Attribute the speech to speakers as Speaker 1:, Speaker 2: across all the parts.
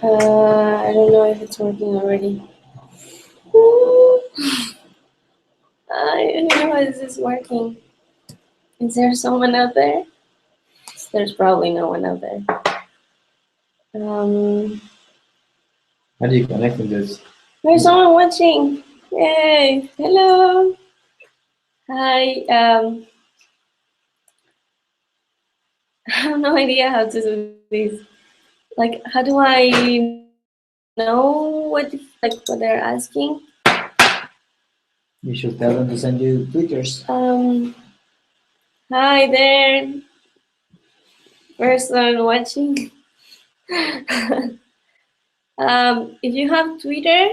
Speaker 1: I don't know if it's working already. I don't know how is this working. Is there someone out there? There's probably no one out there.
Speaker 2: How do you connect with this?
Speaker 1: There's someone watching. Yay! Hello. Hi. I have no idea how to do this. Like, how do I know what they're asking?
Speaker 2: You should tell them to send you Twitters.
Speaker 1: Hi there, person watching. If you have Twitter,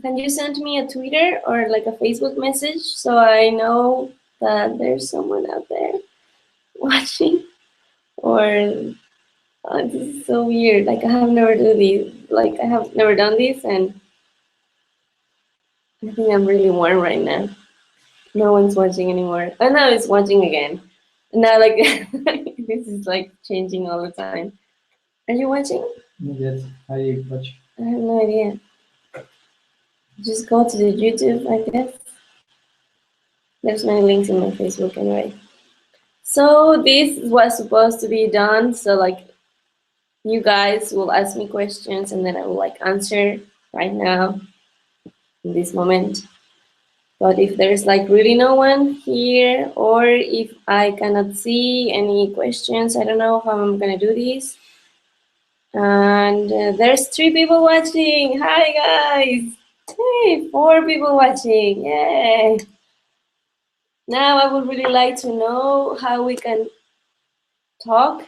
Speaker 1: can you send me a Twitter or like a Facebook message so I know that there's someone out there watching? Or this is so weird. Like I have never done this. Like I have never done this, and I think I'm really warm right now. No one's watching anymore. Oh, now it's watching again. Now like this is like changing all the time. Are you watching?
Speaker 2: Not yet. How do you watch?
Speaker 1: I have no idea. Just go to the YouTube, I guess. There's many links in my Facebook anyway. So this was supposed to be done. So like you guys will ask me questions and then I will like answer right now in this moment. But if there's like really no one here, or if I cannot see any questions, I don't know how I'm gonna do this. And there's 3 people watching. Hi guys. Hey, 4 people watching. Yay. Now I would really like to know how we can talk.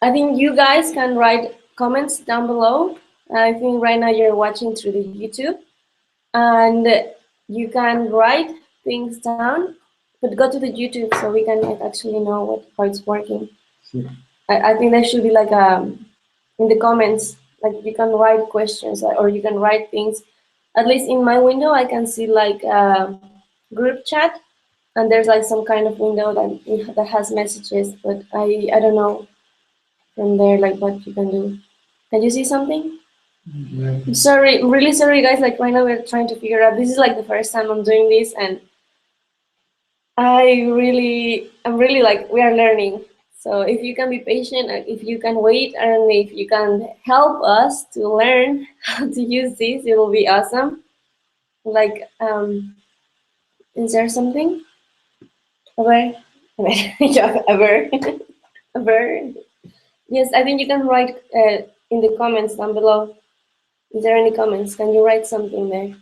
Speaker 1: I think you guys can write comments down below. I think right now you're watching through the YouTube. And you can write things down, but go to the YouTube so we can actually know how it's working.
Speaker 2: Yeah.
Speaker 1: I think there should be like in the comments, like you can write questions or you can write things. At least in my window, I can see like a group chat, and there's like some kind of window that has messages, but I don't know from there like what you can do. Can you see something?
Speaker 2: Yeah.
Speaker 1: I'm sorry, I'm really sorry guys, like right now we're trying to figure out, this is like the first time I'm doing this, and I'm really like, we are learning. So if you can be patient, if you can wait, and if you can help us to learn how to use this, it will be awesome. Like, is there something? Over? Yeah, over. Over. Yes, I think you can write in the comments down below. Is there any comments? Can you write something there?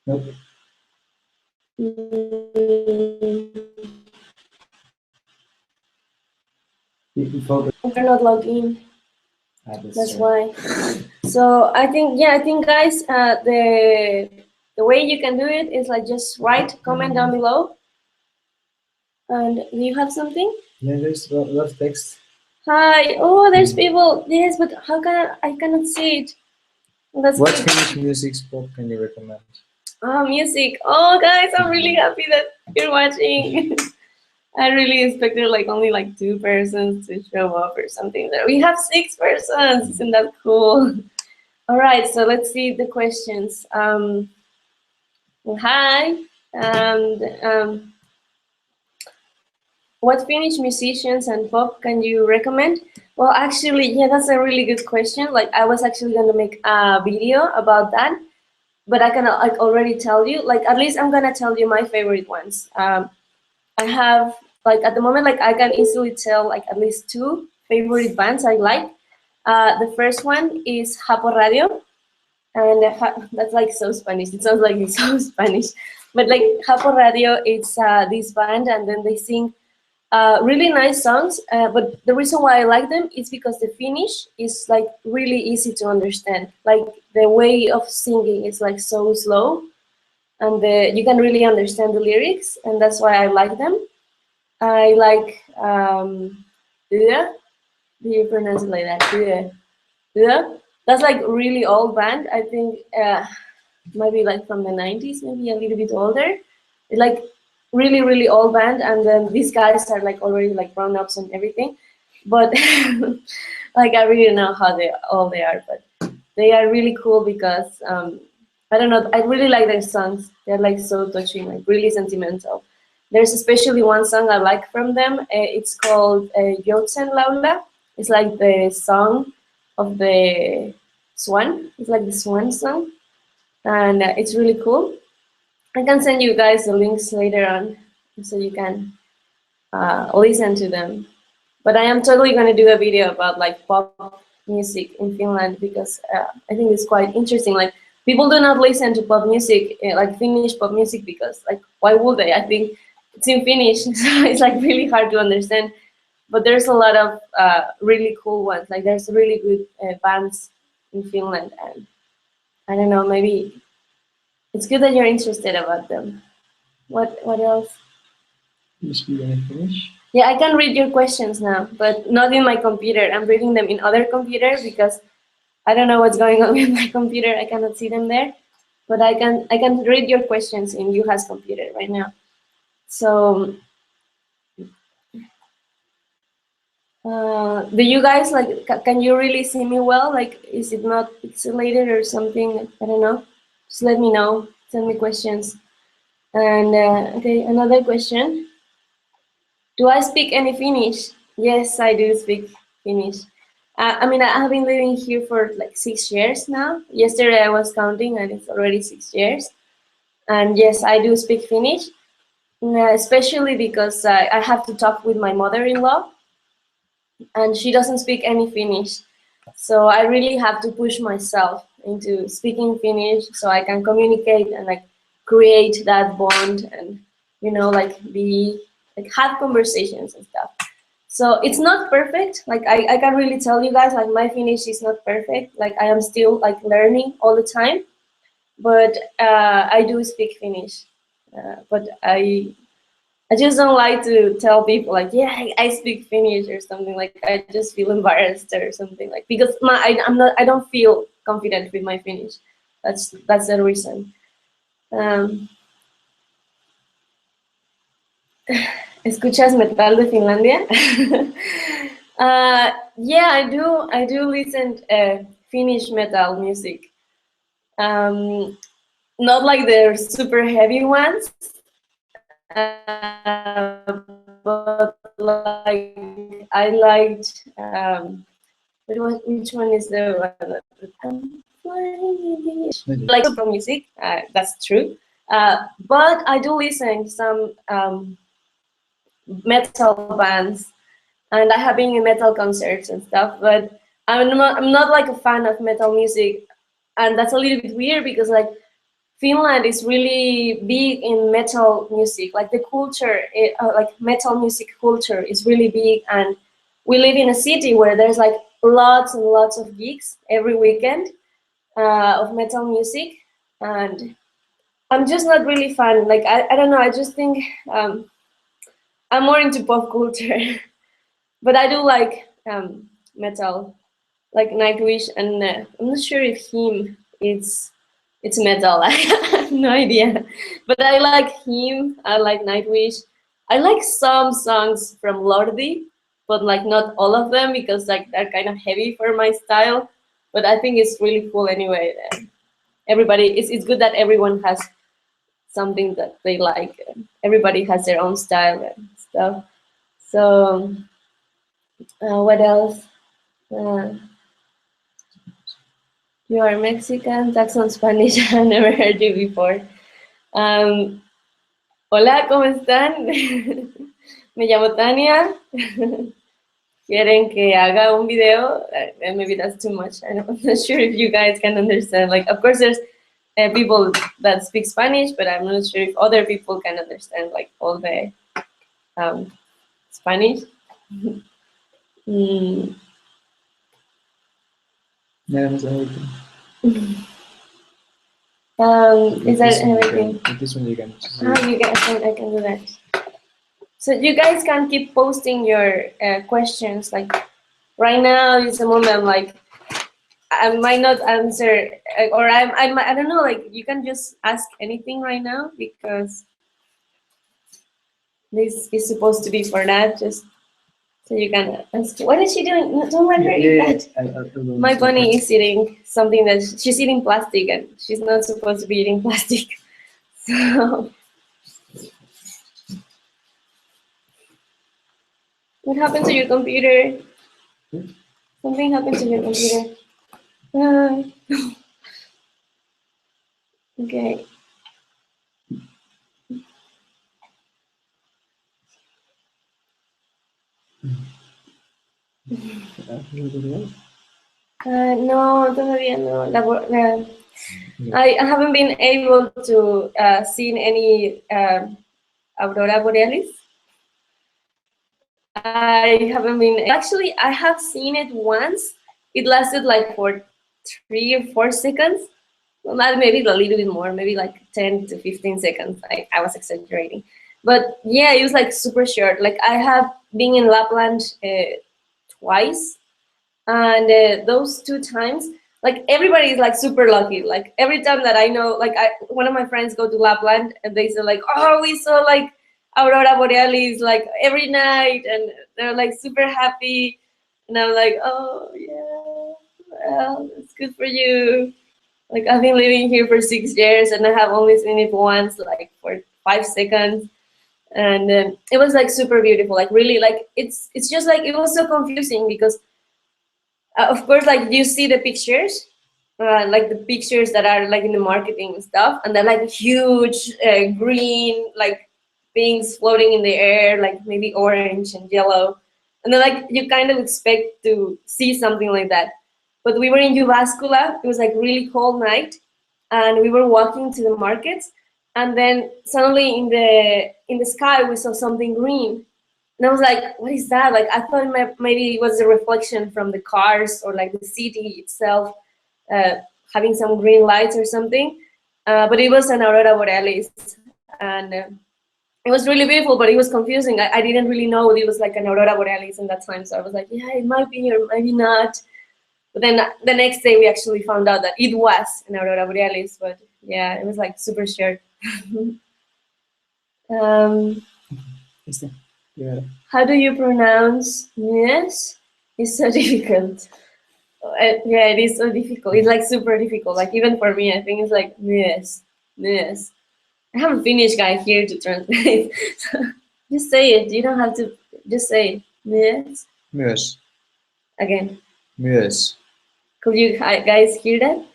Speaker 2: Nope.
Speaker 1: They're not logged in. That's why. So I think, yeah, I think guys, the way you can do it is like just write comment down below. And do you have something?
Speaker 2: Yeah, there's a lot of text.
Speaker 1: Hi. Oh, there's people. Yes, but how can I cannot see it. That's
Speaker 2: what Finnish music spot can you recommend?
Speaker 1: Oh, music. Oh, guys, I'm really happy that you're watching. I really expected like only like 2 persons to show up or something. There we have 6 persons. Isn't that cool? All right, so let's see the questions. Hi, and what Finnish musicians and pop can you recommend? Well, actually, yeah, that's a really good question. Like, I was actually gonna make a video about that, but I can like already tell you. Like, at least I'm gonna tell you my favorite ones. I have like at the moment, like I can easily tell like at least 2 favorite bands I like. The first one is Hapo Radio, and that's like so Spanish. It sounds like it's so Spanish, but like Hapo Radio, it's this band, and then they sing really nice songs. But the reason why I like them is because the Finnish is like really easy to understand. Like the way of singing is like so slow, and you can really understand the lyrics, and that's why I like them. I like Ue. Do you pronounce it like that? Ue. Ue. That's like really old band. I think maybe like from the 90s, maybe a little bit older. Like really old band, and then these guys are like already like grown ups and everything. but like I really don't know how they are, but they are really cool because I don't know. I really like their songs. They're like so touching, like really sentimental. There's especially one song I like from them. It's called Jotsen Laula. It's like the song of the swan. It's like the swan song, and it's really cool. I can send you guys the links later on, so you can listen to them. But I am totally going to do a video about like pop music in Finland because I think it's quite interesting. Like people do not listen to pop music, like Finnish pop music, because like why would they? I think it's in Finnish, so it's like really hard to understand. But there's a lot of really cool ones. Like there's really good bands in Finland, and I don't know, maybe it's good that you're interested about them. What else?
Speaker 2: You speak any Finnish?
Speaker 1: Yeah, I can read your questions now, but not in my computer. I'm reading them in other computers because I don't know what's going on with my computer. I cannot see them there, but I can read your questions in Juha's computer right now. So, do you guys like? Can you really see me well? Like, is it not pixelated or something? I don't know. Just let me know. Send me questions. And okay, another question. Do I speak any Finnish? Yes, I do speak Finnish. I mean, I have been living here for like 6 years now. Yesterday I was counting and it's already 6 years. And yes, I do speak Finnish, especially because I have to talk with my mother-in-law and she doesn't speak any Finnish. So I really have to push myself into speaking Finnish so I can communicate and like create that bond and, you know, like be like have conversations and stuff. So it's not perfect. Like I can really tell you guys, like my Finnish is not perfect. Like I am still like learning all the time, but I do speak Finnish. But I just don't like to tell people like, yeah, I speak Finnish or something. Like I just feel embarrassed or something like because I don't feel confident with my Finnish. That's the reason. Um, ¿Escuchas metal de Finlandia? Yeah, I do listen Finnish metal music. Not like the super heavy ones, but like I liked which one is the one that I'm like super music. That's true. But I do listen some metal bands, and I have been in metal concerts and stuff. But I'm not like a fan of metal music, and that's a little bit weird because like Finland is really big in metal music. Like the culture, like metal music culture is really big, and we live in a city where there's like lots and lots of gigs every weekend of metal music, and I'm just not really fan. Like I don't know. I just think I'm more into pop culture, but I do like metal, like Nightwish, and I'm not sure if him it's metal. I have no idea, but I like him. I like Nightwish. I like some songs from Lordi, but like not all of them because like they're kind of heavy for my style. But I think it's really cool anyway. Everybody, it's good that everyone has something that they like. Everybody has their own style and stuff. So what else? Uh, you are Mexican. That's on Spanish. I've never heard you before. Um, Hola, ¿cómo están? Me llamo Tania. Quieren que haga un video? Maybe that's too much. I'm not sure if you guys can understand. Like, of course, there's people that speak Spanish, but I'm not sure if other people can understand like all the Spanish. Mm.
Speaker 2: Yeah, that's everything.
Speaker 1: Is that everything?
Speaker 2: This one you can.
Speaker 1: You guys I can do that. So you guys can keep posting your questions. Like right now is the moment. Like I might not answer, or I don't know. Like you can just ask anything right now because this is supposed to be for that. Just So you can ask, what is she doing? No, don't let her eat that.
Speaker 2: I will
Speaker 1: My
Speaker 2: stop
Speaker 1: bunny
Speaker 2: it.
Speaker 1: is eating something that she's eating plastic, and she's not supposed to be eating plastic. So what happened to your computer? Something happened to your computer. Uh, okay. No, todavía no. I haven't been able to see any aurora borealis. I haven't been. Actually, I have seen it once. It lasted like for 3 or 4 seconds. Well, not maybe a little bit more, maybe like 10 to 15 seconds. I was exaggerating. But yeah, it was like super short. Like I have been in Lapland twice, and those 2 times, like everybody is like super lucky. Like every time that I know, like one of my friends go to Lapland and they say like, oh, we saw like aurora borealis like every night, and they're like super happy, and I'm like, oh yeah, well, it's good for you. Like I've been living here for 6 years and I have only seen it once, like for 5 seconds, and it was like super beautiful. Like really, like it's just like it was so confusing because of course, like you see the pictures, like the pictures that are like in the marketing and stuff, and they're like huge green like things floating in the air, like maybe orange and yellow, and then like you kind of expect to see something like that. But we were in Jyväskylä. It was like really cold night, and we were walking to the markets, and then suddenly in the sky we saw something green, and I was like, what is that? Like, I thought maybe it was a reflection from the cars or like the city itself uh, having some green lights or something. But it was an aurora borealis. And it was really beautiful, but it was confusing. I didn't really know it was like an aurora borealis in that time. So I was like, yeah, it might be or maybe not. But then the next day we actually found out that it was an aurora borealis. But yeah, it was like super short. um,
Speaker 2: Yeah.
Speaker 1: How do you pronounce yes? It's so difficult. Yeah, it is so difficult. It's like super difficult. Like even for me, I think it's like yes, yes. I have a Finnish guy here to translate. So just say it. You don't have to. Just say it. Yes.
Speaker 2: Myös.
Speaker 1: Again.
Speaker 2: Myös.
Speaker 1: Could you guys hear that?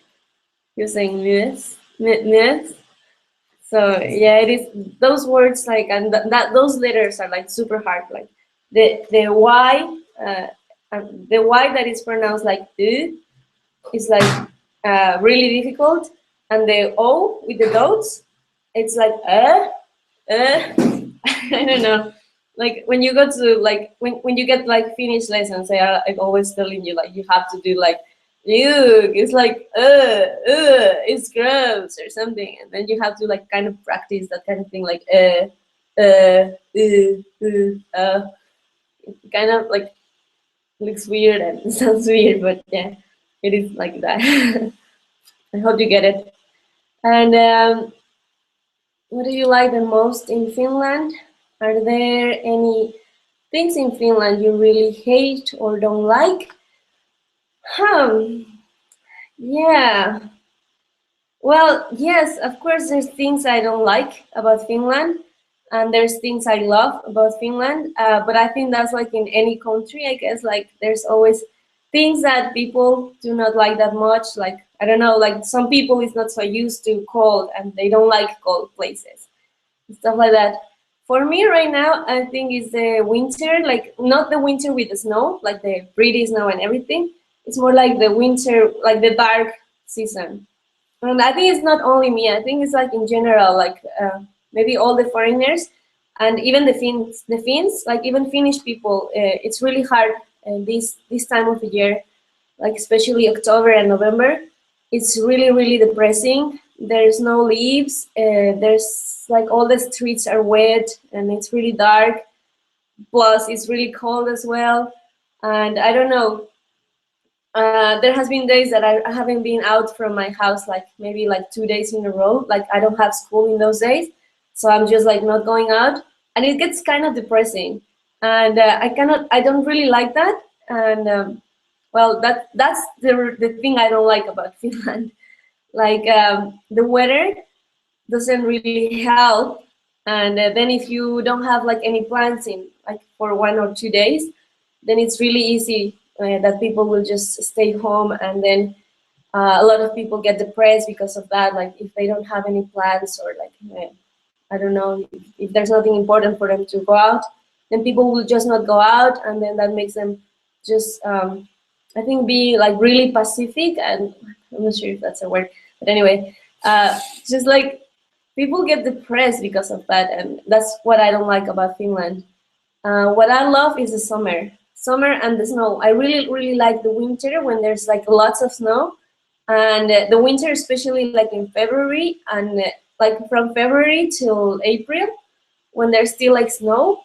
Speaker 1: You're saying yes, yes. So yeah, it is those words like and that those letters are like super hard. Like the Y, the Y that is pronounced like is like really difficult, and the O with the dots, it's like I don't know. Like when you go to like when you get like Finnish lessons, they are like always telling you like you have to do like ew, it's like it's gross or something, and then you have to like kind of practice that kind of thing like it kind of like looks weird and sounds weird, but yeah, it is like that. I hope you get it. And what do you like the most in Finland? Are there any things in Finland you really hate or don't like? Yeah. Well, yes, of course, there's things I don't like about Finland, and there's things I love about Finland. But I think that's like in any country, I guess. Like, there's always things that people do not like that much. Like, I don't know, like some people is not so used to cold, and they don't like cold places, stuff like that. For me right now, I think it's the winter, like not the winter with the snow, like the pretty snow and everything. It's more like the winter, like the dark season. And I think it's not only me. I think it's like in general, like maybe all the foreigners and even the Finns. The Finns, like even Finnish people, it's really hard this time of the year, like especially October and November. It's really depressing. There's no leaves. There's like all the streets are wet and it's really dark. Plus, it's really cold as well. And I don't know. There has been days that I haven't been out from my house, like maybe like 2 days in a row. Like I don't have school in those days, so I'm just like not going out, and it gets kind of depressing. and I don't really like that. And well, that's the thing I don't like about Finland. Like the weather doesn't really help, and then if you don't have like any plans in like for 1 or 2 days, then it's really easy that people will just stay home, and then a lot of people get depressed because of that. Like if they don't have any plans, or like I don't know, if there's nothing important for them to go out, then people will just not go out, and then that makes them just I think be like really pacific, and I'm not sure if that's a word, but anyway, just like people get depressed because of that, and that's what I don't like about Finland. What I love is the summer and the snow. I really like the winter when there's like lots of snow, and the winter especially like in February, and like from February till April when there's still like snow.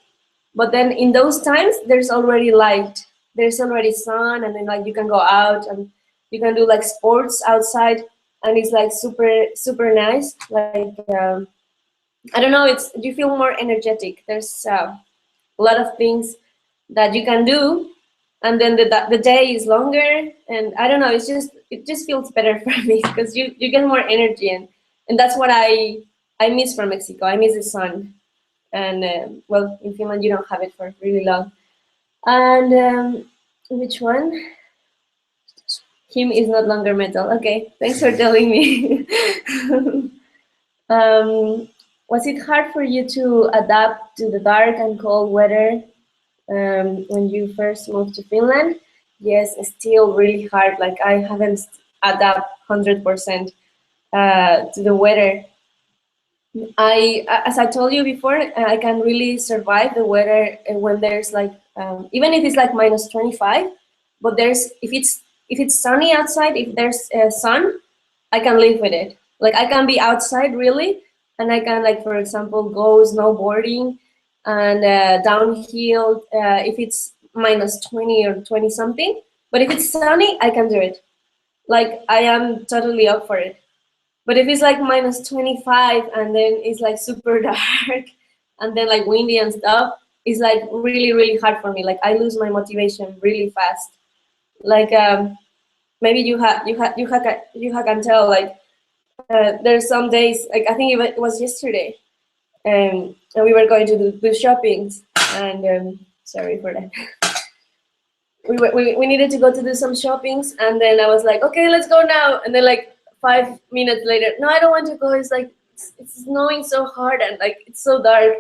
Speaker 1: But then in those times there's already light, there's already sun, and then like you can go out and you can do like sports outside, and it's like super nice. Like I don't know, it's you feel more energetic. There's a lot of things that you can do, and then the day is longer, and I don't know, it just feels better for me because you get more energy, and that's what I miss from Mexico. I miss the sun, and well, in Finland you don't have it for really long. And which one? Him is not longer metal. Okay, thanks for telling me. um, was it hard for you to adapt to the dark and cold weather when you first moved to Finland? Yes, it's still really hard. Like I haven't adapt 100% to the weather. As I told you before, I can really survive the weather when there's like, even if it's like minus 25, but if it's sunny outside, if there's sun, I can live with it. Like I can be outside really, and I can like, for example, go snowboarding and downhill if it's minus 20 or 20 something. But if it's sunny, I can do it. Like I am totally up for it. But if it's like minus 25 and then it's like super dark and then like windy and stuff, it's like really hard for me. Like I lose my motivation really fast. Like maybe you can tell, like there's some days, like I think it was yesterday, and we were going to do shoppings, and sorry for that. We needed to go to do some shoppings, and then I was like, okay, let's go now. And then like 5 minutes later, no, I don't want to go. It's like it's snowing so hard, and like it's so dark.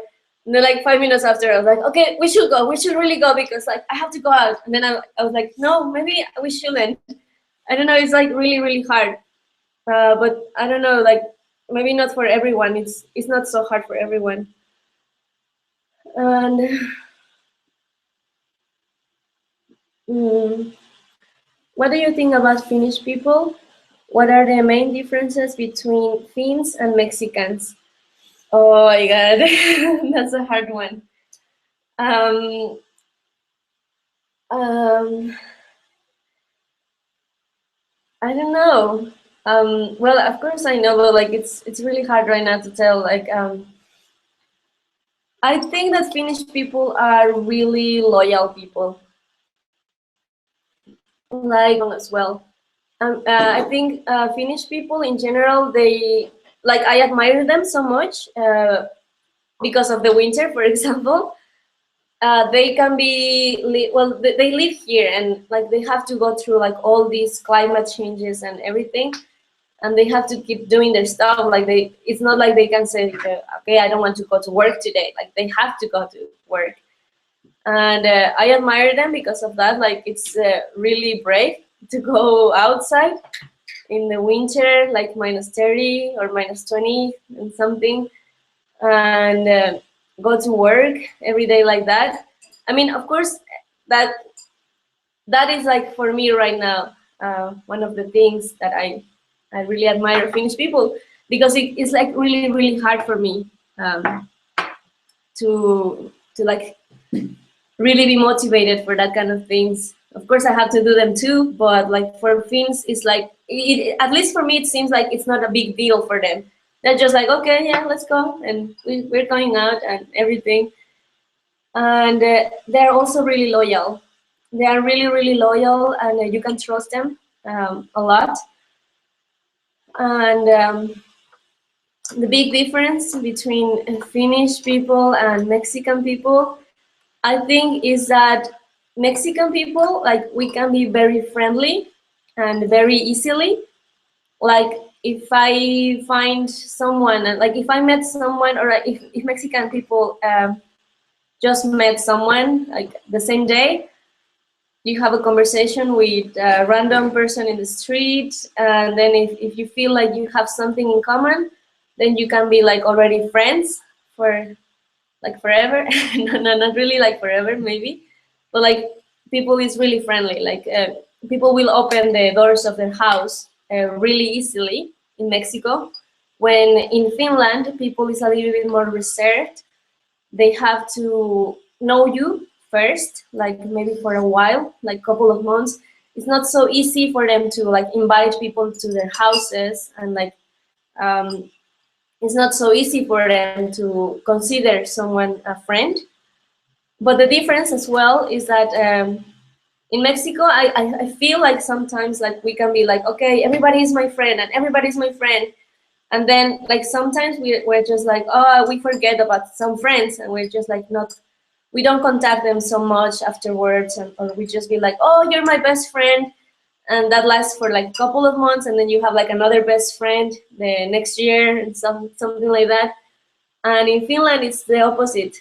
Speaker 1: And then like 5 minutes after, I was like, okay, we should go. We should really go because like I have to go out. And then I was like, no, maybe we shouldn't. I don't know. It's like really hard. But I don't know. Like maybe not for everyone. It's not so hard for everyone. And mm, what do you think about Finnish people? What are the main differences between Finns and Mexicans? Oh my God, that's a hard one. Um, um, I don't know. Well, of course I know, but like it's really hard right now to tell. Like I think that Finnish people are really loyal people, like as well. I think Finnish people in general, they like I admire them so much because of the winter, for example. They can be well, they live here, and like they have to go through like all these climate changes and everything, and they have to keep doing their stuff. Like it's not like they can say, okay, I don't want to go to work today. Like they have to go to work, and I admire them because of that. Like it's really brave to go outside in the winter, like minus 30 or minus 20 and something, and go to work every day like that. I mean, of course, that that is like for me right now one of the things that I really admire Finnish people, because it's like really hard for me to like really be motivated for that kind of things. Of course, I have to do them too, but like for Finns, it's like at least for me, it seems like it's not a big deal for them. They're just like, okay, yeah, let's go, and we're going out and everything. and they're also really loyal. They are really, really loyal, and you can trust them a lot. And the big difference between Finnish people and Mexican people, I think, is that Mexican people, like, we can be very friendly and very easily. Like, if I find someone, like if I met someone, or if Mexican people just met someone like the same day, you have a conversation with a random person in the street, and then if you feel like you have something in common, then you can be like already friends for like forever. No, no, not really like forever, maybe, but like people is really friendly. Like people will open the doors of their house really easily in Mexico. When in Finland, people is a little bit more reserved. They have to know you first, like maybe for a while, like couple of months. It's not so easy for them to like invite people to their houses, and like um, it's not so easy for them to consider someone a friend. But the difference as well is that in Mexico, I feel like sometimes like we can be like, okay, everybody is my friend and everybody's my friend. And then like sometimes we're just like, oh, we forget about some friends, and we're just like not, we don't contact them so much afterwards, and, or we just be like, oh, you're my best friend. And that lasts for like a couple of months, and then you have like another best friend the next year, and something like that. And in Finland, it's the opposite.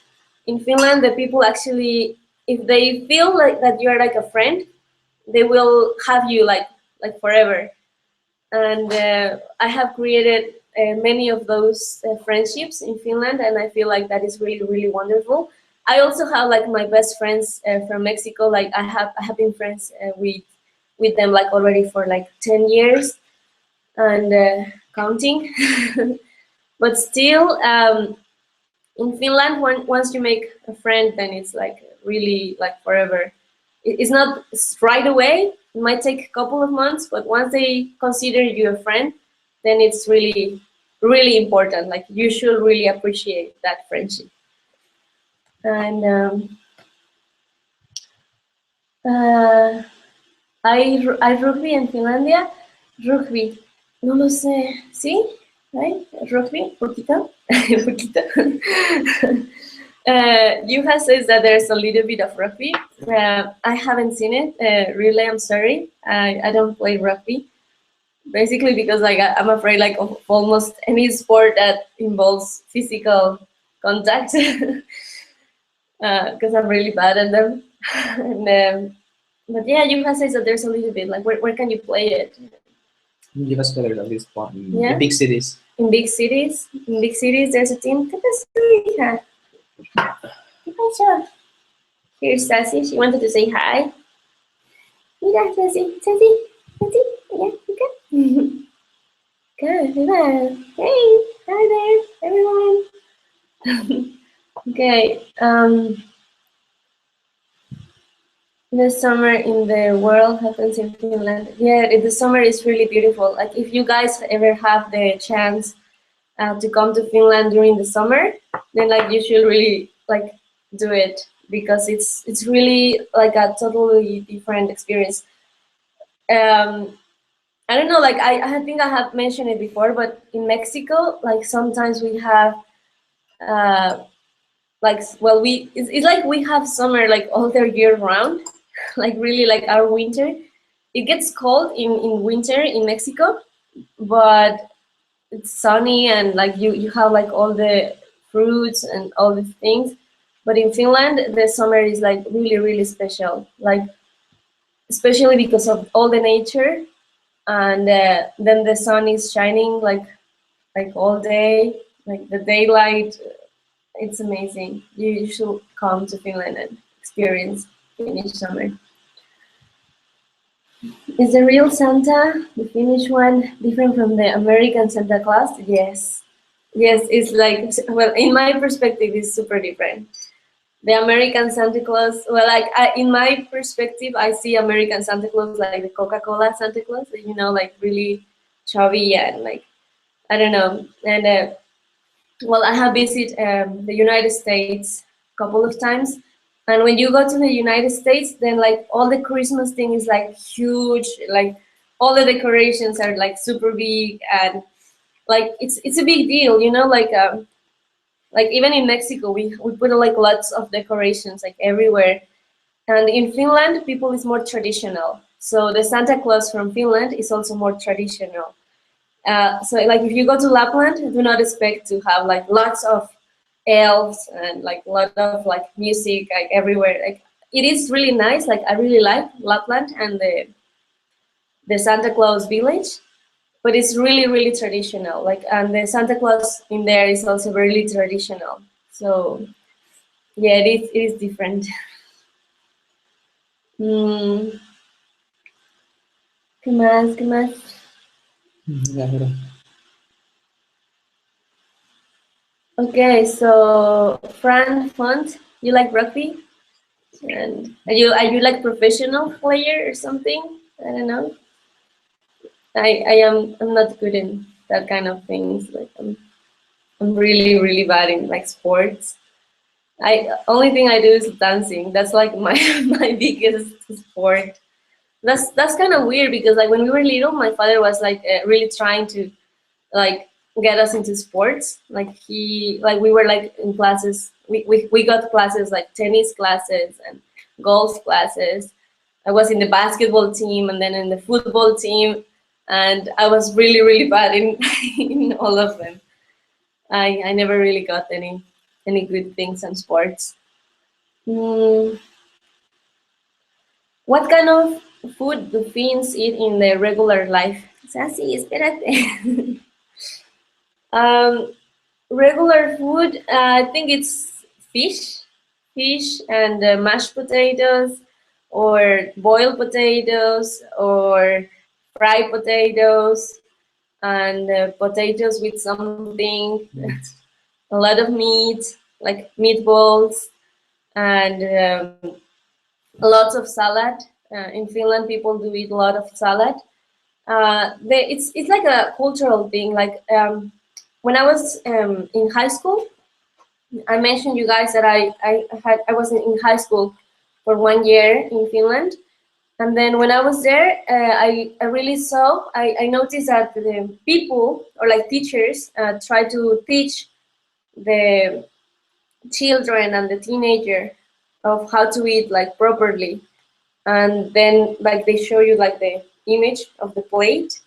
Speaker 1: In Finland, the people actually, if they feel like that you're like a friend, they will have you like forever. And I have created many of those friendships in Finland, and I feel like that is really, really wonderful. I also have like my best friends from Mexico. Like I have been friends with them like already for like 10 years and counting. But still, in Finland, once you make a friend, then it's like really like forever. It's not right away. It might take a couple of months, but once they consider you a friend, then it's really, really important. Like you should really appreciate that friendship. And uh, I rugby en Finlandia. Rugby, no lo sé. ¿Sí? Right? Rugby, poquito, poquito. Yuha says that there's a little bit of rugby. I haven't seen it. Really, I'm sorry. I don't play rugby. Basically, because like I'm afraid like of almost any sport that involves physical contact, because I'm really bad at them. And, but yeah, Yuha says that there's a little bit. Like, where can you play it?
Speaker 2: Give us better at least one
Speaker 1: Yeah.
Speaker 2: in big cities.
Speaker 1: In big cities, there's a team. ¿Qué pasó, hija? ¿Qué pasó? Here's Sassy. She wanted to say hi. Mira, Sassy, Sassy, Sassy. Yeah, you good. Good. Hey, hi there, everyone. Okay. The summer in the world happens in Finland. Yeah, the summer is really beautiful. Like if you guys ever have the chance to come to Finland during the summer, then like you should really like do it, because it's really like a totally different experience. I don't know, like I think I have mentioned it before, but in Mexico, like sometimes we have uh, like, well, it's like we have summer like all the year round, like really like our winter. It gets cold in winter in Mexico, but it's sunny, and like you have like all the fruits and all the things. But in Finland, the summer is like really, really special, like especially because of all the nature, and then the sun is shining like all day, like the daylight. It's amazing. You should come to Finland and experience Finnish summer. Is the real Santa, the Finnish one, different from the American Santa Claus? Yes. Yes, it's like, well, in my perspective, it's super different. The American Santa Claus, well, like in my perspective, I see American Santa Claus like the Coca-Cola Santa Claus, you know, like really chubby and like, I don't know. And well, I have visited the United States couple of times. And when you go to the United States, then like all the Christmas thing is like huge, like all the decorations are like super big, and like it's a big deal, you know, like even in Mexico, we put like lots of decorations like everywhere. And in Finland, people is more traditional. So the Santa Claus from Finland is also more traditional. So like if you go to Lapland, do not expect to have like lots of elves and like a lot of like music like everywhere. Like it is really nice. Like I really like Lapland and the Santa Claus village, but it's really traditional. Like and the Santa Claus in there is also really traditional. So yeah, it is different. Mm, ¿qué más? ¿Qué más?
Speaker 2: Yeah, here.
Speaker 1: Okay, so Fran Font, you like rugby? And are you like professional player or something? I don't know. I'm not good in that kind of things. Like I'm really bad in like sports. I only thing I do is dancing. That's like my my biggest sport. That's kind of weird because like when we were little, my father was like really trying to like get us into sports. Like like we were like in classes. We got classes like tennis classes and golf classes. I was in the basketball team and then in the football team, and I was really bad in in all of them. I never really got any good things on sports. Mm, what kind of food do Finns eat in their regular life? Sassy, espérate. um, Regular food, I think it's fish and mashed potatoes, or boiled potatoes, or fried potatoes, and potatoes with something,
Speaker 2: Meat.
Speaker 1: a lot of meat, like meatballs, and lots of salad. In Finland, people do eat a lot of salad. It's like a cultural thing. Like when I was in high school, I mentioned you guys that I was in high school for 1 year in Finland, and then when I was there, I really saw I noticed that the people or like teachers try to teach the children and the teenager of how to eat like properly, and then like they show you like the image of the plate,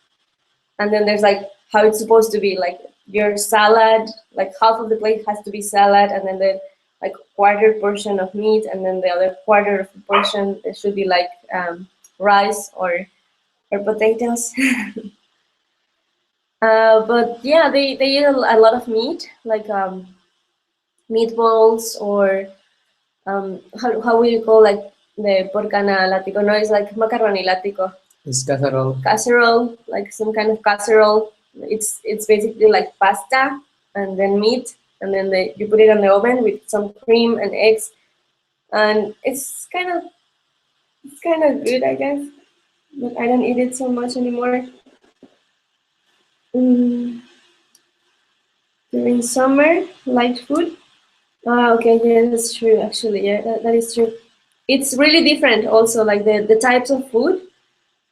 Speaker 1: and then there's like how it's supposed to be, like your salad, like half of the plate has to be salad, and then the like quarter portion of meat, and then the other quarter of the portion there should be like rice or potatoes. But yeah, they eat a lot of meat, like meatballs, or how will you call like the porcana latico? No, it's like macaroni latico.
Speaker 2: It's casserole.
Speaker 1: Casserole, like some kind of casserole. It's basically like pasta and then meat, and then you put it on the oven with some cream and eggs, and it's kind of good, I guess. But I don't eat it so much anymore. Mm, during summer, light food. Okay, yeah, that's true. Actually, yeah, that is true. It's really different. Also, like the types of food,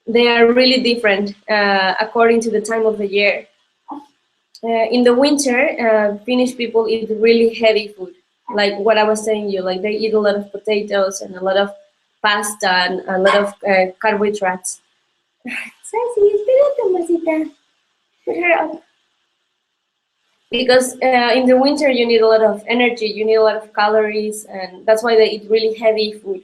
Speaker 1: they are really different according to the time of the year. In the winter, Finnish people eat really heavy food, like what I was saying you. Like they eat a lot of potatoes and a lot of pasta and a lot of carbohydrates. Sassy, espérate, Marcita. Put her up. Because in the winter you need a lot of energy, you need a lot of calories, and that's why they eat really heavy food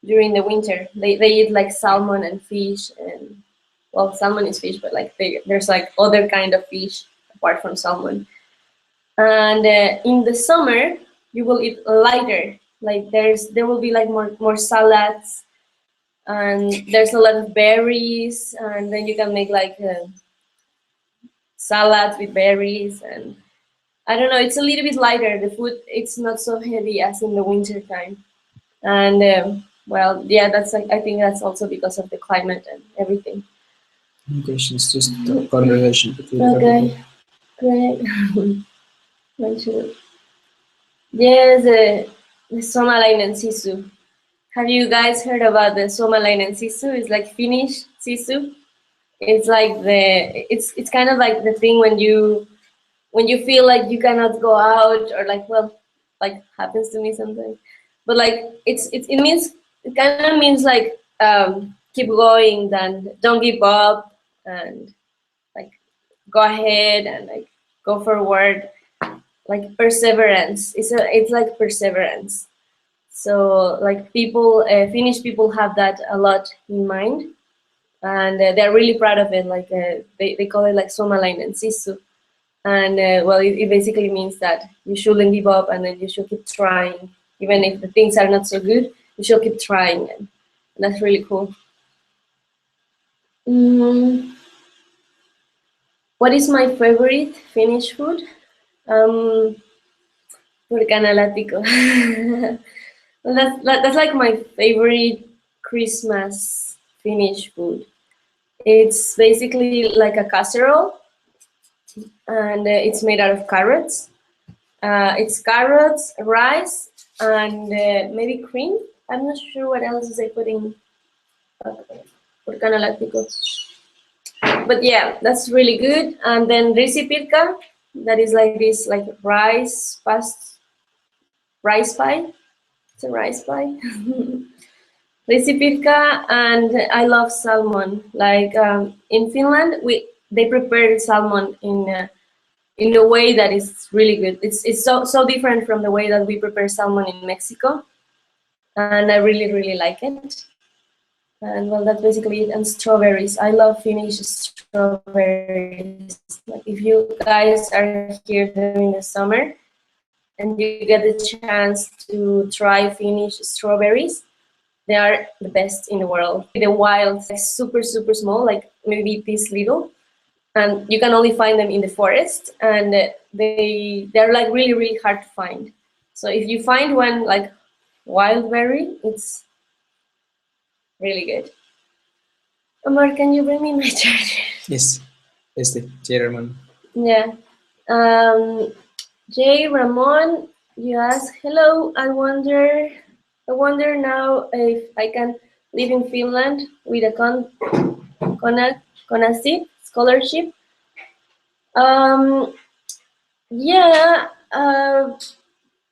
Speaker 1: during the winter. They eat like salmon and fish, and well, salmon is fish, but like there's like other kind of fish apart from salmon. And in the summer you will eat lighter. Like there will be like more salads, and there's a lot of berries, and then you can make like salads with berries, and I don't know, it's a little bit lighter. The food, it's not so heavy as in the winter time. And well, yeah, that's like, I think that's also because of the climate and everything.
Speaker 2: Questions, just the correlation between
Speaker 1: Okay, great. Mention it. Yes, the suomalainen sisu. Have you guys heard about the suomalainen sisu? It's like Finnish sisu. It's like it's kind of like the thing when you feel like you cannot go out, or like, well, like happens to me sometimes, but like it means, it kind of means like keep going and don't give up, and like go ahead and like go forward, like perseverance. It's like perseverance. So like people, Finnish people have that a lot in mind, and they're really proud of it. Like they call it like suomalainen sisu. And well, it basically means that you shouldn't give up, and then you should keep trying, even if the things are not so good. You should keep trying, and that's really cool. Mm, what is my favorite Finnish food? Purkanalatico. Well, that's like my favorite Christmas Finnish food. It's basically like a casserole, and it's made out of carrots. It's carrots, rice, and maybe cream. I'm not sure what else is I put in purkanalatico. But yeah, that's really good. And then risipirka, that is like this, like rice pie. It's a rice pie. Risipirka, and I love salmon. Like in Finland, they prepare salmon in a way that is really good. It's so different from the way that we prepare salmon in Mexico, and I really like it. And well, that's basically it. And strawberries. I love Finnish strawberries. Like if you guys are here during the summer and you get the chance to try Finnish strawberries, they are the best in the world. The wild, like super small, like maybe this little, and you can only find them in the forest, and they're like really hard to find. So if you find one like wild berry, it's really good. Omar, can you bring me my charger?
Speaker 3: Yes, J. Ramon.
Speaker 1: Yeah. J. Ramon, you ask, hello, I wonder now if I can live in Finland with a CONASYT scholarship. Yeah, I'm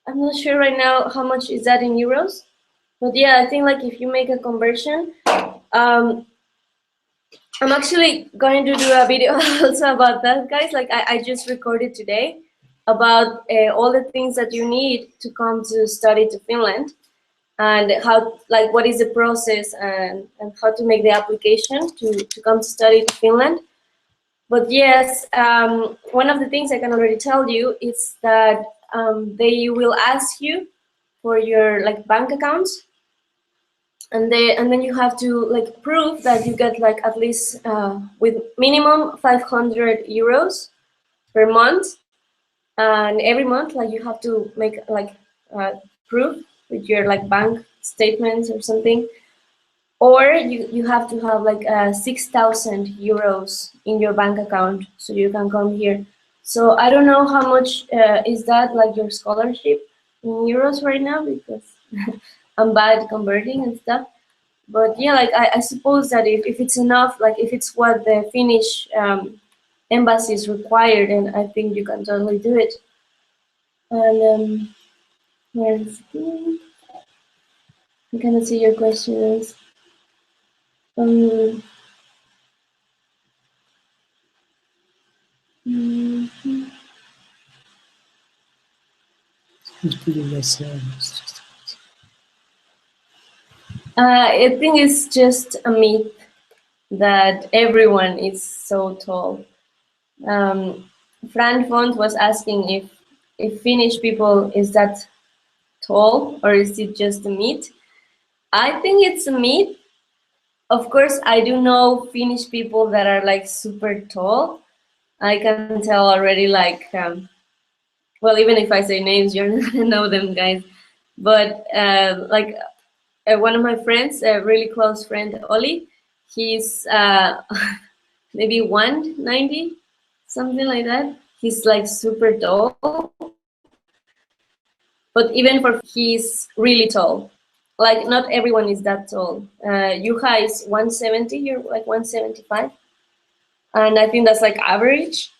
Speaker 1: not sure right now how much is that in euros, but yeah, I think like if you make a conversion, I'm actually going to do a video also about that, guys. Like I just recorded today about all the things that you need to come to study to Finland, and how, like, what is the process, and how to make the application to come to study to Finland. But yes, one of the things I can already tell you is that they will ask you for your like bank accounts, and then you have to like prove that you get like at least with minimum 500 euros per month, and every month like you have to make like proof with your like bank statements or something, or you have to have like 6,000 euros in your bank account so you can come here. So I don't know how much is that like your scholarship in euros right now, because I'm bad converting and stuff. But yeah, like I suppose that if it's enough, like if it's what the Finnish embassy is required, then I think you can totally do it. And where is it? I cannot see your questions. Mhm. I think it's just a myth that everyone is so tall. Fran Font was asking if Finnish people is that tall, or is it just a myth? I think it's a myth. Of course, I do know Finnish people that are like super tall. I can tell already, like, well, even if I say names, you're not gonna know them, guys. But like one of my friends, a really close friend, Oli, he's maybe 190, something like that. He's like super tall. but even for he's really tall. Like not everyone is that tall. Juha is 170. You're like 175, and I think that's like average.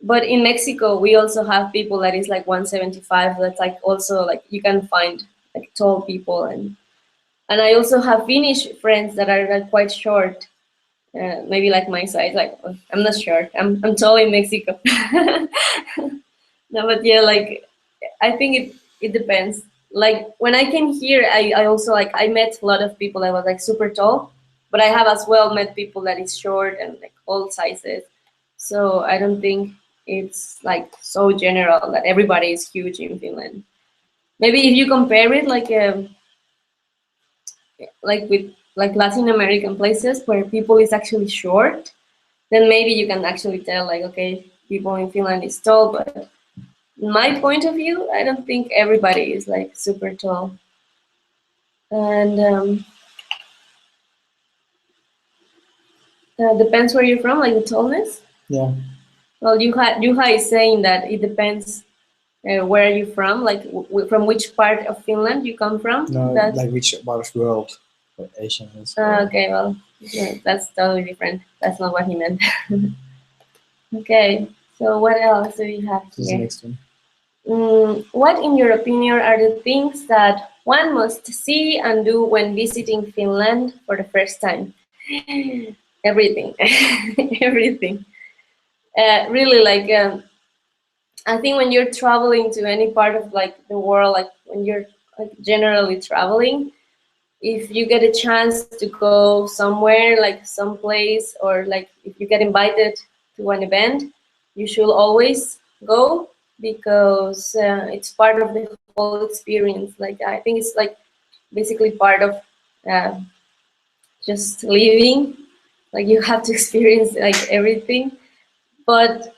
Speaker 1: But in Mexico, we also have people that is like 175. That's like also like you can find like tall people, and I also have Finnish friends that are like quite short, maybe like my size. Like I'm not short. I'm tall in Mexico. No, but yeah, like I think it depends. Like when I came here, I also like I met a lot of people that was like super tall, but I have as well met people that is short and like all sizes. So I don't think it's like so general that everybody is huge in Finland. Maybe if you compare it like with like Latin American places where people is actually short, then maybe you can actually tell like okay, people in Finland is tall, but in my point of view, I don't think everybody is like super tall. And depends where you're from, like the tallness.
Speaker 3: Yeah.
Speaker 1: Well, Juha is saying that it depends where are you from, like from which part of Finland you come from.
Speaker 3: No,
Speaker 1: That's
Speaker 3: like which part of the world? Like Asian is.
Speaker 1: okay. Well, yeah, that's totally different. That's not what he meant. Okay. So what else do we have
Speaker 3: This is the
Speaker 1: here?
Speaker 3: next one.
Speaker 1: What, in your opinion, are the things that one must see and do when visiting Finland for the first time? Everything, everything. Really, like I think when you're traveling to any part of like the world, like when you're like generally traveling, if you get a chance to go somewhere, like some place, or like if you get invited to an event, you should always go because it's part of the whole experience. Like I think it's like basically part of uh, just living. Like you have to experience like everything. But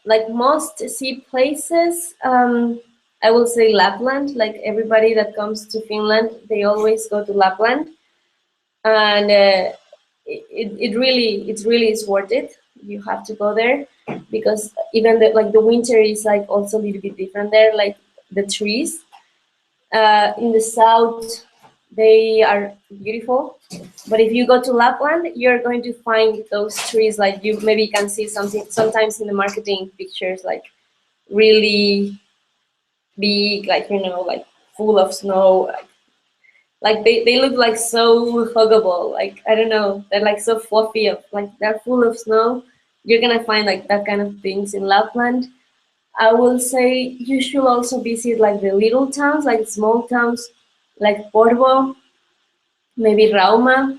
Speaker 1: like most sea places, I will say Lapland. Like everybody that comes to Finland, they always go to Lapland, and it really is worth it. You have to go there because even the winter is like also a little bit different there. Like the trees in the south, they are beautiful, but if you go to Lapland, you're going to find those trees like you maybe can see something sometimes in the marketing pictures, like really big, like like full of snow, like they look like so huggable. Like I don't know, they're like so fluffy, of like they're full of snow. You're gonna find like that kind of things in Lapland. I will say you should also visit like the little towns, like small towns, like Porvo, maybe Rauma,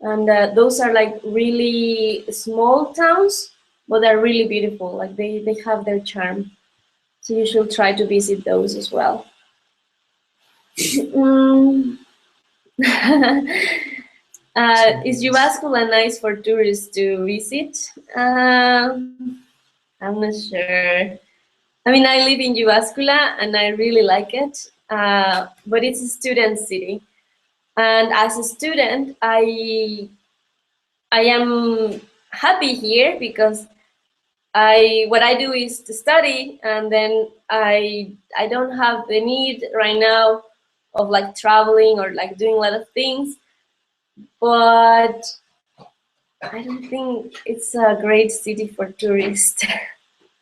Speaker 1: and those are like really small towns, but they're really beautiful. Like they have their charm, so you should try to visit those as well. Mm. Is Uvascula nice for tourists to visit? I'm not sure. I mean, I live in Uvascula and I really like it, but it's a student city. And as a student, I am happy here because what I do is to study, and then I don't have the need right now of like traveling or like doing a lot of things. But I don't think it's a great city for tourists.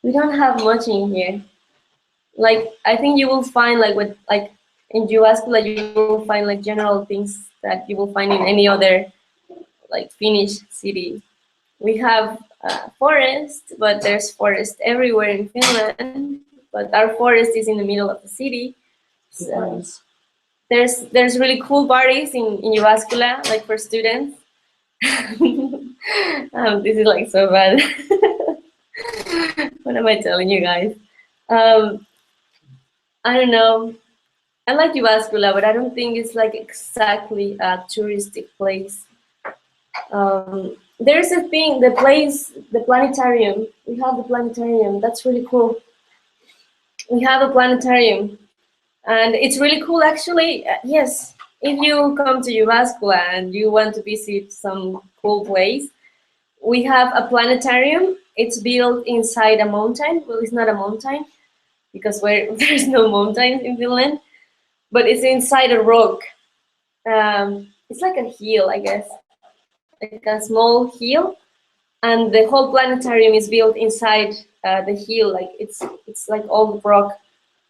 Speaker 1: We don't have much in here. Like I think you will find like what like in Jyväskylä you will find like general things that you will find in any other like Finnish city. We have forest, but there's forest everywhere in Finland. But our forest is in the middle of the city. So there's really cool parties in Jyväskylä, like for students. This is like so bad. What am I telling you guys? I don't know. I like Jyväskylä, but I don't think it's like exactly a touristic place. There's a thing, the place, the planetarium. We have the planetarium. That's really cool. We have a planetarium, and it's really cool actually. Yes, if you come to Jyväskylä and you want to visit some cool place, we have a planetarium. It's built inside a mountain. Well, it's not a mountain. because where there's no mountains in Finland, but it's inside a rock. It's like a hill, I guess, like a small hill, and the whole planetarium is built inside the hill. Like it's like all rock,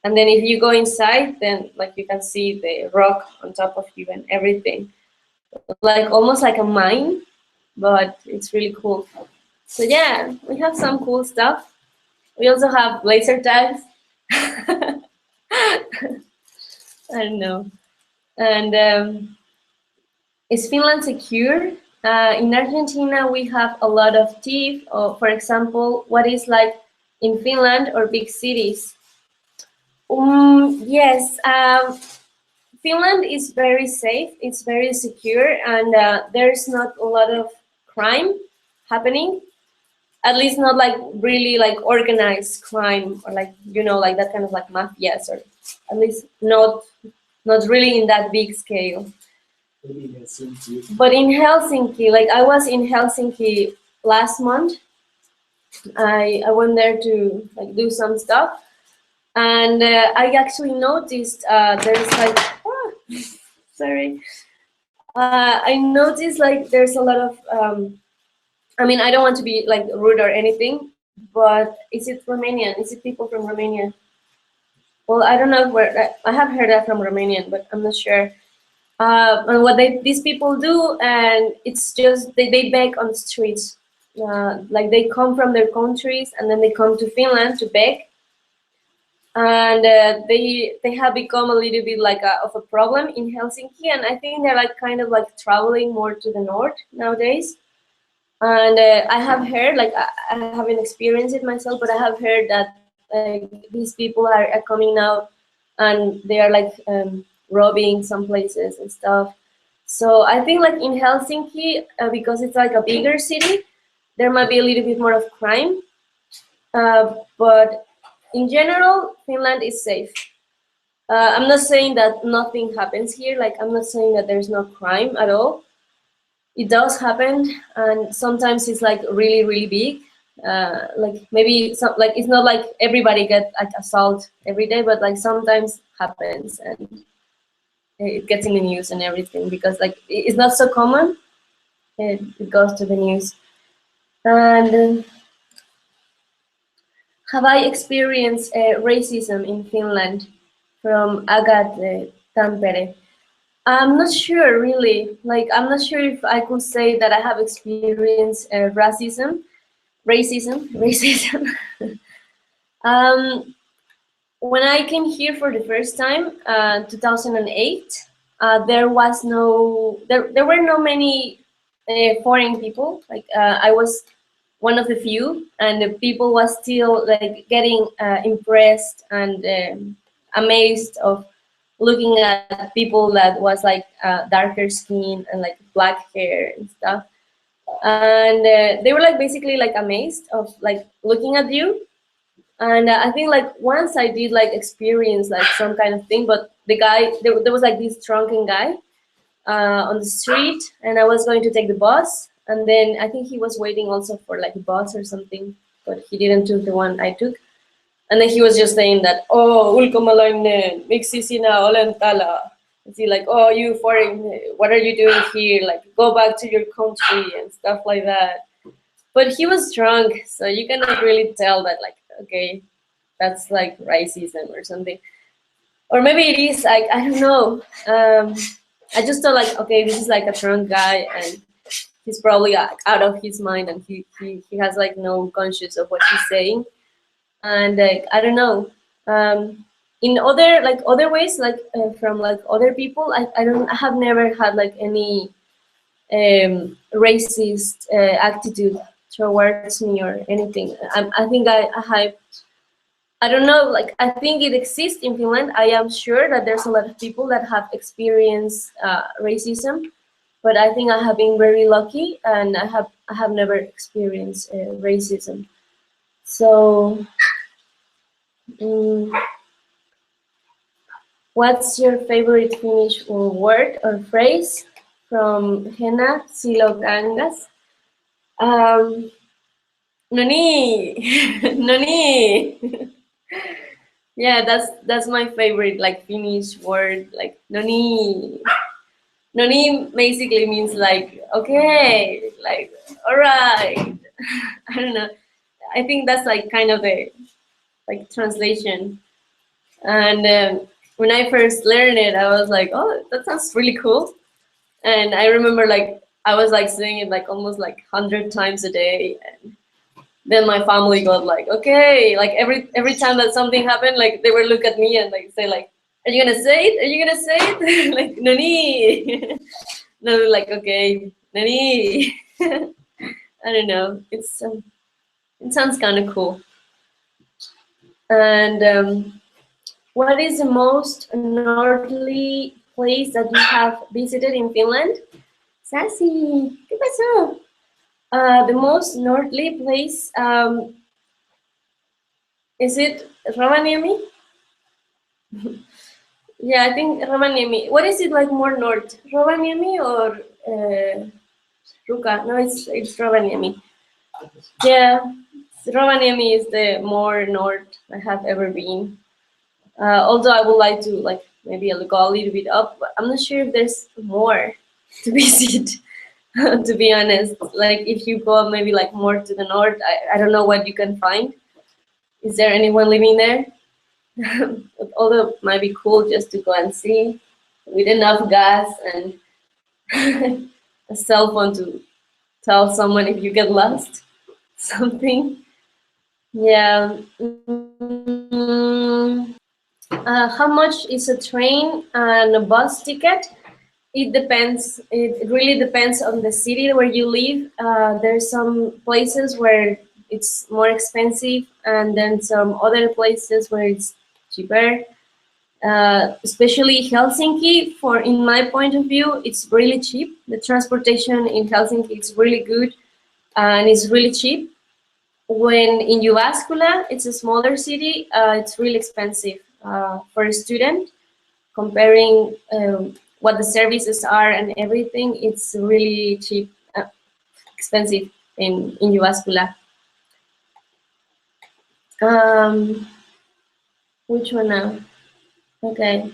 Speaker 1: and then if you go inside, then like you can see the rock on top of you and everything, like almost like a mine, but it's really cool. So yeah, we have some cool stuff. We also have laser tags. I don't know. And is Finland secure? In Argentina, we have a lot of thieves. Or, for example, what is like in Finland or big cities? Yes, Finland is very safe. It's very secure, and there's not a lot of crime happening. At least not like really like organized crime or like like that kind of like mafias, or at least not really in that big scale. But in Helsinki, like I was in Helsinki last month. I went there to like do some stuff, and I actually noticed there's like sorry. I noticed like there's a lot of I mean, I don't want to be like rude or anything, but is it Romanian? Is it people from Romania? Well, I don't know where I have heard that from Romanian, but I'm not sure. And what these people do, and it's just they beg on the streets. Like they come from their countries and then they come to Finland to beg, and they have become a little bit like of a problem in Helsinki, and I think they're like kind of like traveling more to the north nowadays. And I have heard, like I haven't experienced it myself, but I have heard that these people are coming now, and they are like robbing some places and stuff. So I think like in Helsinki, because it's like a bigger city, there might be a little bit more of crime. But in general, Finland is safe. I'm not saying that nothing happens here. Like I'm not saying that there's no crime at all. It does happen, and sometimes it's like really big. Like maybe some, like it's not like everybody get like assault every day, but like sometimes happens, and it gets in the news and everything because like it's not so common. It goes to the news. And have I experienced racism in Finland? From Agathe Tampere. I'm not sure really. Like I'm not sure if I could say that I have experienced racism. When I came here for the first time, 2008, there were no many foreign people. Like I was one of the few, and the people was still like getting impressed and amazed of looking at people that was like darker skin and like black hair and stuff, and they were like basically like amazed of like looking at you. And I think like once I did like experience like some kind of thing, but the guy there was like this drunken guy on the street, and I was going to take the bus, and then I think he was waiting also for like a bus or something, but he didn't took the one I took. And then he was just saying that, oh, ulkomalainen, miksi sinä olen täällä? And he like, oh, you foreign, what are you doing here? Like, go back to your country and stuff like that. But he was drunk, so you cannot really tell that, like, okay, that's like racism or something. Or maybe it is, like, I don't know. I just thought like, okay, this is like a drunk guy, and he's probably like, out of his mind, and he has like no conscience of what he's saying. And I don't know. In other ways, like from like other people, I have never had like any racist attitude towards me or anything. I think I don't know, like I think it exists in Finland. I am sure that there's a lot of people that have experienced racism, but I think I have been very lucky, and I have never experienced racism. So, what's your favorite Finnish word or phrase? From Hena Silogangas. No niin, no niin. Yeah, that's my favorite like Finnish word, like noni. Noni basically means like okay, like all right. I don't know. I think that's like kind of the like translation. And when I first learned it, I was like, oh, that sounds really cool. And I remember like I was like saying it like almost like 100 times a day. And then my family got like, okay, like every time that something happened, like they would look at me and like say like, are you gonna say it? Are you gonna say it? Like nani? No, like okay, nani. I don't know. It sounds kind of cool. And what is the most northerly place that you have visited in Finland? Sassy, ¿qué pasó? The most northerly place, is it Rovaniemi? Yeah, I think Rovaniemi. What is it like more north? Rovaniemi or Ruka? No, it's Rovaniemi. Yeah, Rovaniemi is the more north I have ever been. Although I would like to like maybe go a little bit up, but I'm not sure if there's more to visit. To be honest, like if you go maybe like more to the north, I don't know what you can find. Is there anyone living there? Although it might be cool just to go and see with enough gas and a cell phone to tell someone if you get lost, something. Yeah. How much is a train and a bus ticket? It depends. It really depends on the city where you live. There's some places where it's more expensive, and then some other places where it's cheaper. Especially Helsinki, for in my point of view, it's really cheap. The transportation in Helsinki is really good and it's really cheap. When in Jyväskylä, it's a smaller city, it's really expensive for a student. Comparing what the services are and everything, it's really cheap, expensive in Jyväskylä. Which one now? Okay.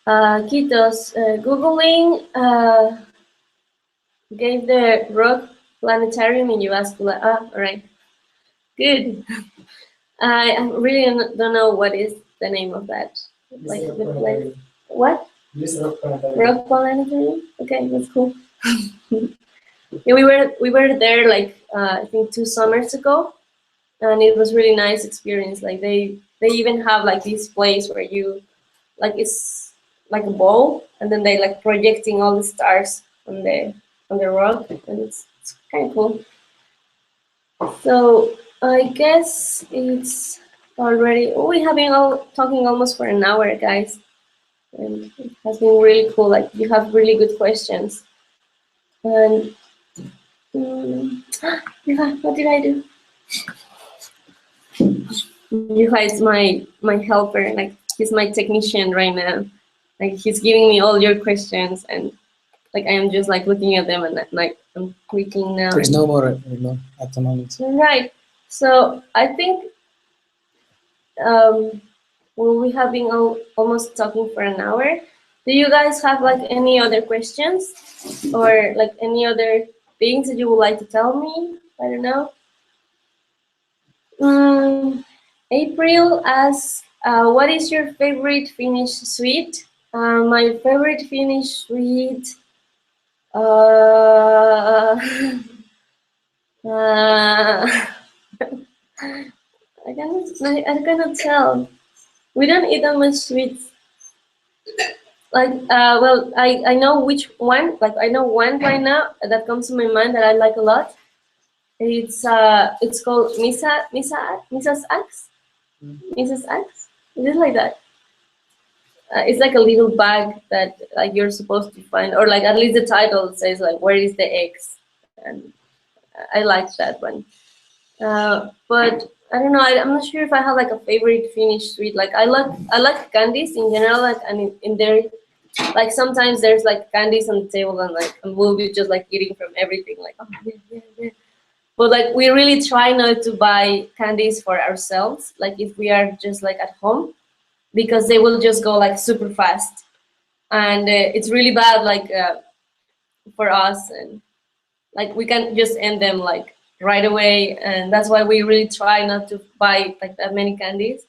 Speaker 1: Kitos. Googling gave the rock planetarium in Jyväskylä. Ah, all right. Good. I really don't know what is the name of that. Like the place. What? Rock planetarium. Okay, that's cool. Yeah, we were there like I think 2 summers ago, and it was really nice experience. Like they even have like this place where you like it's like a ball, and then they like projecting all the stars on the rock, and it's kind of cool. So I guess it's already. Oh, we have been all talking almost for an hour, guys, and it has been really cool. Like you have really good questions, and what did I do? Yuha is my helper. Like he's my technician right now. Like he's giving me all your questions, and like I am just like looking at them and like I'm clicking now.
Speaker 3: There's no more anymore at the moment.
Speaker 1: Right. So I think well, we have been almost talking for an hour. Do you guys have like any other questions or like any other things that you would like to tell me? I don't know. April asks, what is your favorite Finnish sweet? My favorite Finnish sweet. Uh, I cannot tell. We don't eat that much sweets. Like, well, I know which one. Like, I know one right now that comes to my mind that I like a lot. It's called Misa's Axe. Mrs. Axe. Is it like that? It's like a little bag that like you're supposed to find, or like at least the title says like where is the X, and I like that one. But I don't know. I'm not sure if I have like a favorite Finnish sweet. Like I like candies in general. Like and in there, like sometimes there's like candies on the table and like and we'll be just like eating from everything. Like oh yeah yeah yeah. But like we really try not to buy candies for ourselves. Like if we are just like at home, because they will just go like super fast, and it's really bad like for us, and like we can just end them like right away, and that's why we really try not to buy like that many candies.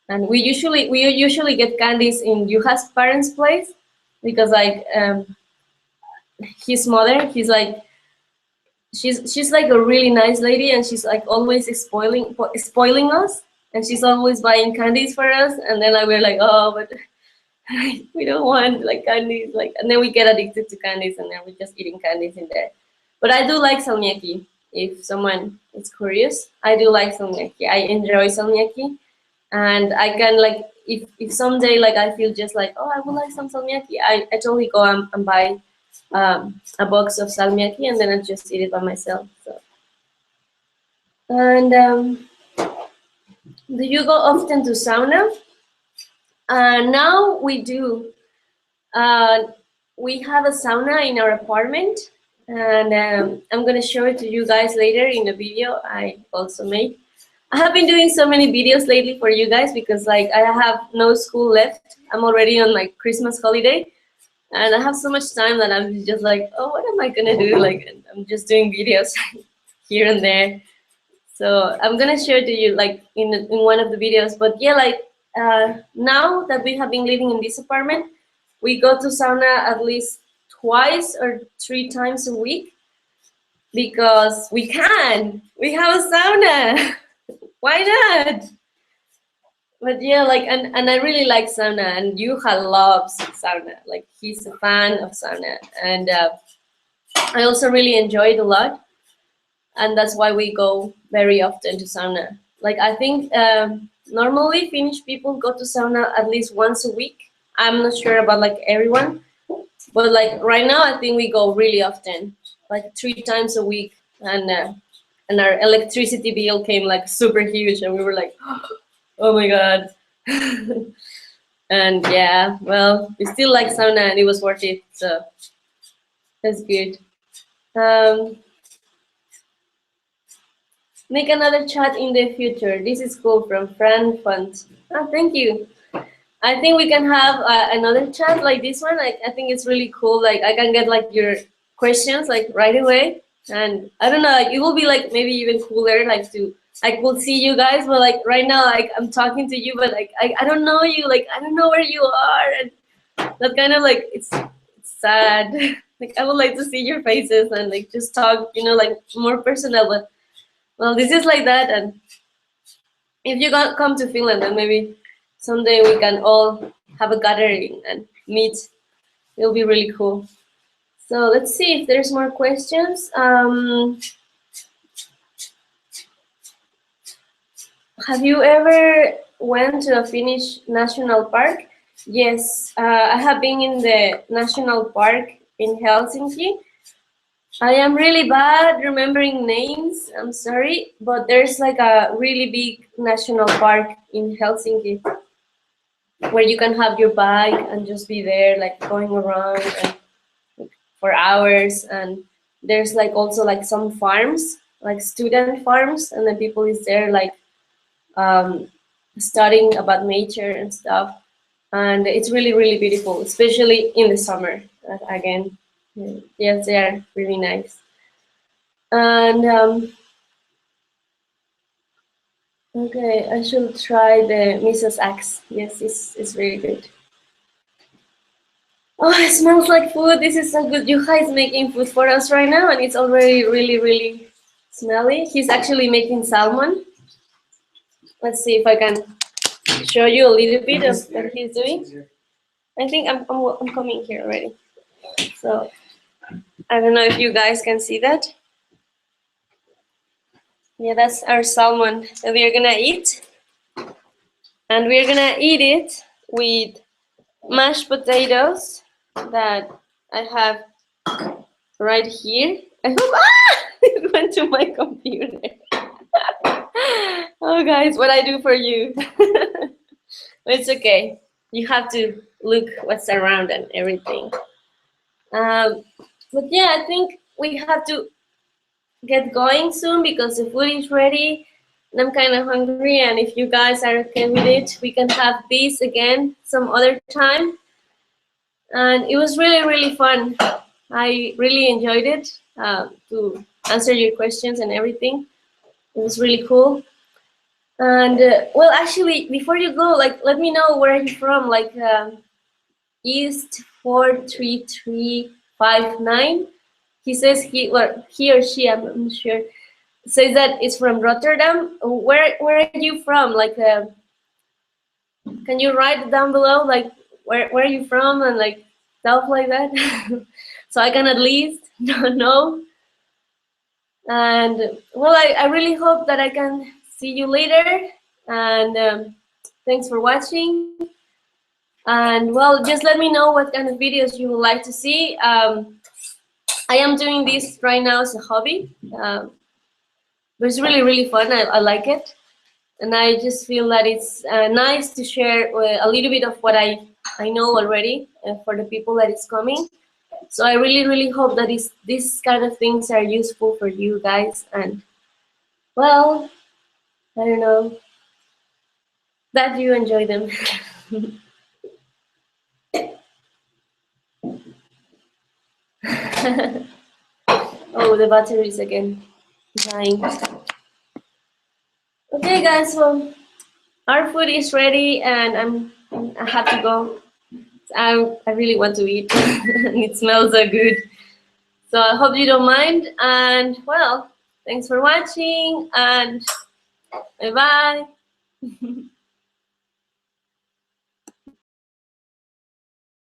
Speaker 1: And we usually get candies in Yuha's parents' place, because like his mother, she's like a really nice lady, and she's like always spoiling us, and she's always buying candies for us, and then like we're like, oh, but we don't want like candies, like, and then we get addicted to candies, and then we're just eating candies in there. But I do like salmiakki. If someone is curious, I do like salmiakki. I enjoy salmiakki, and I can like, if someday like I feel just like, oh, I would like some salmiakki, I totally go and buy a box of salmiakki, and then I just eat it by myself. So, and do you go often to sauna? Now we do. We have a sauna in our apartment, and I'm gonna show it to you guys later in the video I also made. I have been doing so many videos lately for you guys, because like I have no school left. I'm already on like Christmas holiday, and I have so much time that I'm just like, oh, what am I gonna do? Like, I'm just doing videos here and there. So I'm gonna share to you like in one of the videos. But yeah, like now that we have been living in this apartment, we go to sauna at least twice or 3 times a week, because we can. We have a sauna. Why not? But yeah, like, and I really like sauna, and Yuha loves sauna. Like, he's a fan of sauna, and I also really enjoy it a lot, and that's why we go very often to sauna. Like, I think normally Finnish people go to sauna at least once a week. I'm not sure about like everyone, but like right now, I think we go really often, like 3 times a week, and our electricity bill came like super huge, and we were like, oh my god. And yeah, well, we still like sauna, and it was worth it, so that's good. Um, Make another chat in the future. This is cool from Fran Font. Oh, thank you. I think we can have another chat like this one. I think it's really cool. Like, I can get like your questions like right away, and I don't know, like it will be like maybe even cooler like to like we'll see you guys, but like right now like I'm talking to you, but like I don't know you, like I don't know where you are, and that kind of like it's sad. Like I would like to see your faces and like just talk, like more personal. But well, this is like that, and if you come to Finland, then maybe someday we can all have a gathering and meet. It'll be really cool. So let's see if there's more questions. Have you ever went to a Finnish national park? Yes, I have been in the national park in Helsinki. I am really bad remembering names, I'm sorry, but there's like a really big national park in Helsinki where you can have your bike and just be there like going around and for hours. And there's like also like some farms, like student farms, and then people is there like studying about nature and stuff. And it's really, really beautiful, especially in the summer. Again, yes, they are really nice. And okay, I should try the Mrs. Axe. Yes, it's very good. Oh, it smells like food. This is so good. Juha is making food for us right now, and it's already really, really smelly. He's actually making salmon. Let's see if I can show you a little bit of what he's doing. I think I'm coming here already. So I don't know if you guys can see that. Yeah, that's our salmon that we are gonna eat. And we're gonna eat it with mashed potatoes that I have right here. I hope it went to my computer. Oh guys, what I do for you. It's okay. You have to look what's around and everything. But yeah, I think we have to get going soon because the food is ready. and I'm kind of hungry, and if you guys are okay with it, we can have this again some other time. And it was really, really fun. I really enjoyed it, to answer your questions and everything. It was really cool. And well, actually, before you go, like, let me know where are you from, like East 43359. He says he or she, I'm not sure, says that it's from Rotterdam. Where are you from? Like, can you write down below, like, where are you from, and like stuff like that, so I can at least know. And well, I really hope that I can see you later. And thanks for watching. And well, just let me know what kind of videos you would like to see. I am doing this right now as a hobby, but it's really, really fun. I like it. And I just feel that it's nice to share a little bit of what I know already for the people that is coming. So I really, really hope that these kind of things are useful for you guys. And well, I don't know, that you enjoy them. Oh, the battery is again dying. Okay, guys, well, our food is ready, and I have to go. I really want to eat, and it smells so good. So I hope you don't mind. And well, thanks for watching, and bye bye.